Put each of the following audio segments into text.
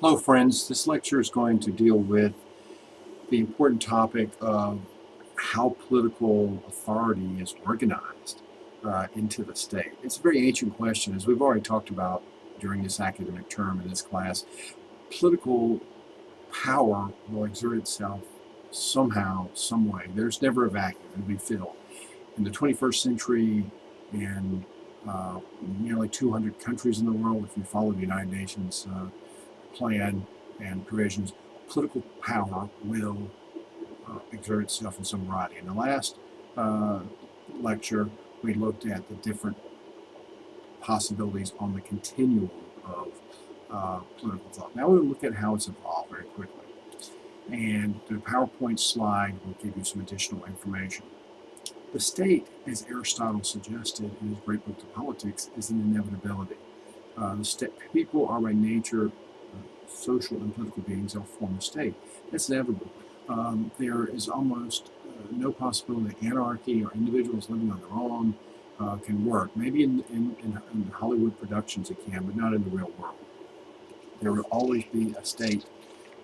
Hello, friends. This lecture is going to deal with the important topic of how political authority is organized into the state. It's a very ancient question, as we've already talked about during this academic term in this class. Political power will exert itself somehow, some way. There's never a vacuum, it'll be filled. In the 21st century, in nearly 200 countries in the world, if you follow the United Nations plan and provisions, political power will exert itself in some variety. In the last uh, lecture, we looked at the different possibilities on the continuum of political thought. Now we'll look at how it's evolved very quickly. And the PowerPoint slide will give you some additional information. The state, as Aristotle suggested in his great book, The Politics, is an inevitability. People are by nature social and political beings. They'll form a state. That's inevitable. There is almost no possibility that anarchy or individuals living on their own can work. Maybe in Hollywood productions it can, but not in the real world. There will always be a state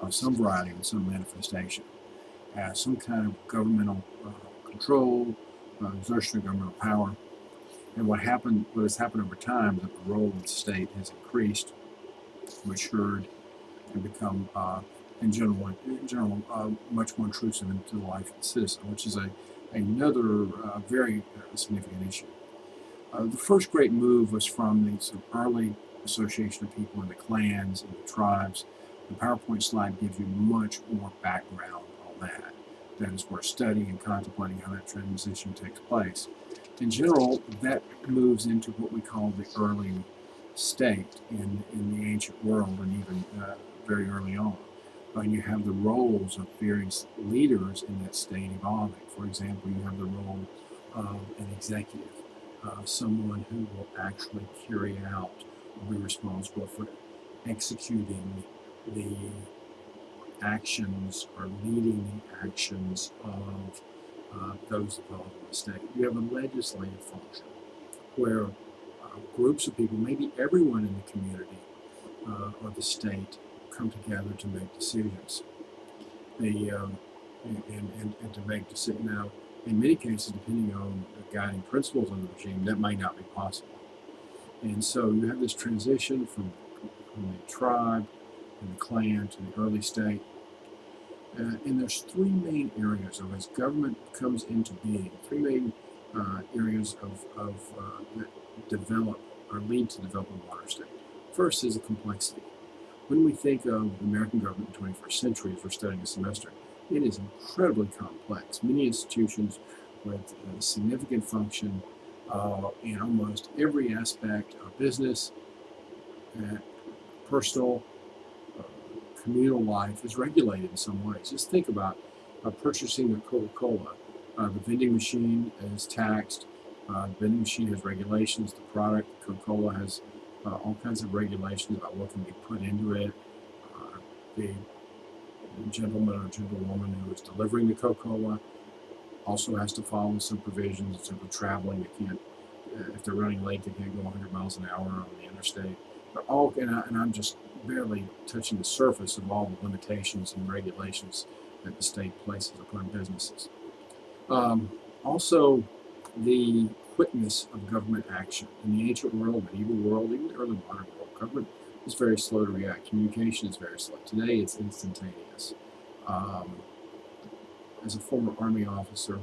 of some variety and some manifestation, some kind of governmental control, exertion of governmental power. And what has happened over time is that the role of the state has increased, matured, and become, in general, much more intrusive into the life of the citizen, which is another very significant issue. The first great move was from the sort of early association of people in the clans and the tribes. The PowerPoint slide gives you much more background on that. That is worth studying and contemplating how that transition takes place. In general, that moves into what we call the early state in the ancient world, and even very early on. And you have the roles of various leaders in that state evolving. For example, you have the role of an executive, someone who will actually carry out or be responsible for executing the actions or leading the actions of those involved in the state. You have a legislative function where groups of people, maybe everyone in the community or the state, come together to make decisions. And to make decisions. Now, in many cases, depending on the guiding principles of the regime, that might not be possible. And so you have this transition from the tribe and the clan to the early state. And there's three main areas of as government comes into being, three main areas that develop or lead to develop a modern state. First is the complexity. When we think of the American government in the 21st century, as we're studying a semester, it is incredibly complex. Many institutions with a significant function in almost every aspect of business, personal, communal life is regulated in some ways. Just think about purchasing a Coca-Cola. The vending machine is taxed. The vending machine has regulations. The product, Coca-Cola, has all kinds of regulations about what can be put into it. The gentleman or gentlewoman who is delivering the Coca-Cola also has to follow some provisions in terms of traveling. They can't, if they're running late, they can't go 100 miles an hour on the interstate. And I'm just barely touching the surface of all the limitations and regulations that the state places upon businesses. Also, the quickness of government action. In the ancient world, medieval world, even the early modern world, government is very slow to react. Communication is very slow. Today, it's instantaneous. As a former Army officer,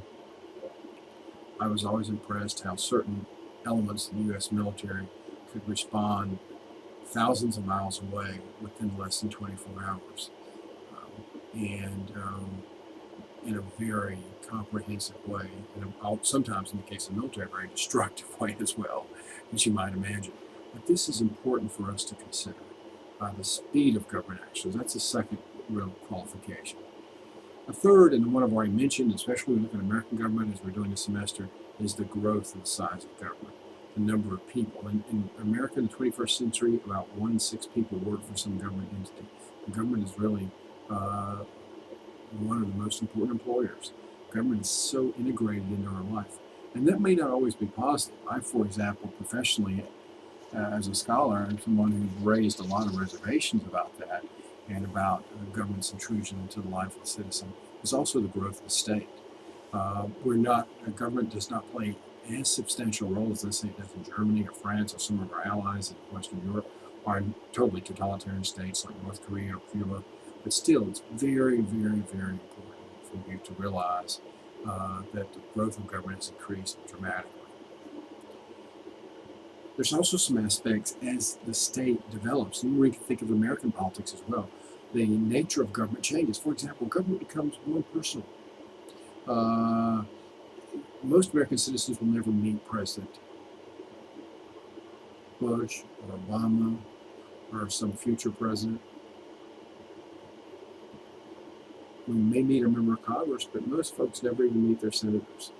I was always impressed how certain elements of the U.S. military could respond thousands of miles away within less than 24 hours. And in a very comprehensive way, and sometimes in the case of the military, a very destructive way as well, as you might imagine. But this is important for us to consider, the speed of government actions. That's the second real qualification. A third, and the one I've already mentioned, especially when we look at American government as we're doing this semester, is the growth of the size of government, the number of people. In America in the 21st century, about 1 in 6 people work for some government entity. The government is really one of the most important employers. Government is so integrated into our life. And that may not always be positive. I, for example, professionally as a scholar and someone who raised a lot of reservations about that and about government's intrusion into the life of the citizen is also the growth of the state. Government does not play as substantial a role as let's say it does in Germany or France or some of our allies in Western Europe or in totally totalitarian states like North Korea or Cuba. But still, it's very, very, very important for you to realize that the growth of government has increased dramatically. There's also some aspects as the state develops, and we can think of American politics as well. The nature of government changes. For example, government becomes more personal. Uh, most American citizens will never meet President Bush or Obama or some future president. We may meet a member of Congress, but most folks never even meet their senators.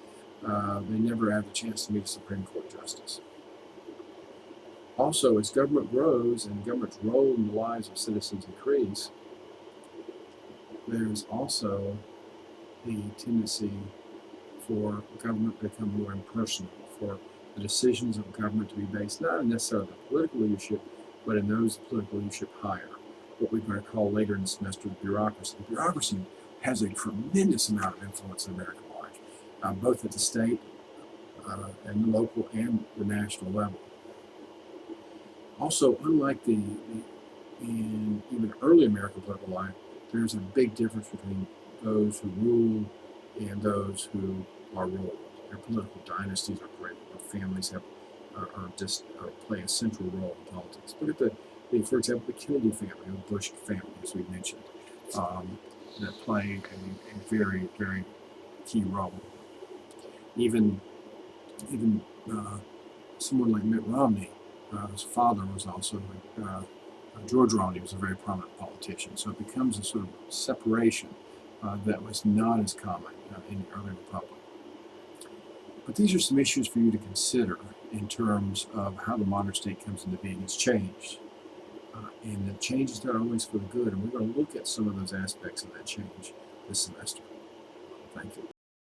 They never have the chance to meet a Supreme Court justice. Also, as government grows and government's role in the lives of citizens increase, there's also the tendency for government to become more impersonal, for the decisions of government to be based not necessarily on the political leadership, but in those political leadership higher, what we're going to call later in the semester the bureaucracy. The bureaucracy has a tremendous amount of influence in American life, both at the state and the local and the national level. Also, unlike in even early American political life, there's a big difference between those who rule and those who are ruled. Their political dynasties are great. Their families play a central role in politics. Look at for example, the Kennedy family, the Bush family, as we mentioned, that play a very, very key role. Even someone like Mitt Romney, his father was also George Romney was a very prominent politician. So it becomes a sort of separation that was not as common in the early republic. But these are some issues for you to consider in terms of how the modern state comes into being. It's changed. And the change is not always for the good. And we're going to look at some of those aspects of that change this semester. Thank you.